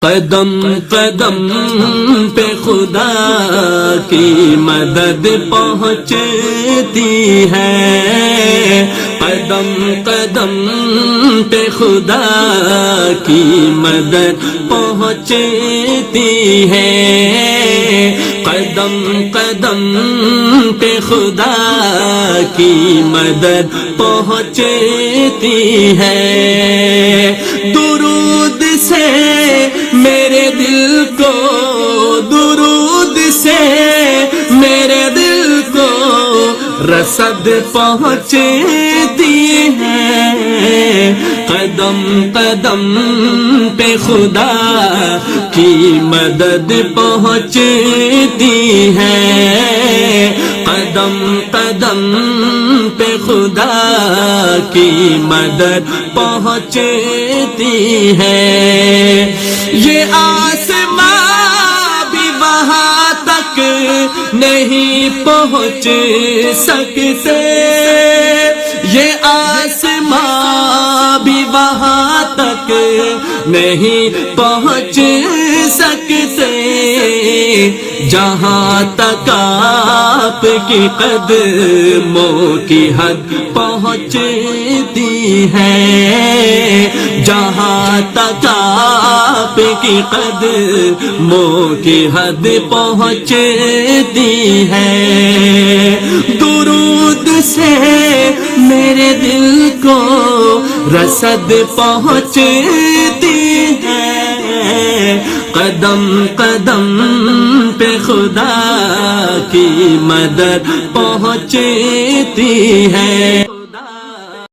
قدم قدم پہ خدا کی مدد پہنچتی ہے، قدم قدم پہ خدا کی مدد پہنچتی ہے، قدم قدم پہ خدا کی مدد پہنچتی ہے۔ درود سے میرے دل کو، درود سے میرے دل کو رسد پہنچتی ہے، قدم قدم پہ خدا کی مدد پہنچتی ہے، قدم قدم پہ خدا کی مدد پہنچتی ہے۔ یہ آسمان بھی وہاں تک نہیں پہنچ سکتے، یہ آسمان بھی وہاں تک نہیں پہنچ سکتے، جہاں تک آپ کی قدموں کی حد پہنچتی ہے، جہاں تک آپ کی قدموں کی حد پہنچتی ہے۔ درود سے میرے دل کو رسد پہنچتی ہے، قدم قدم پہ خدا کی مدد پہنچتی ہے۔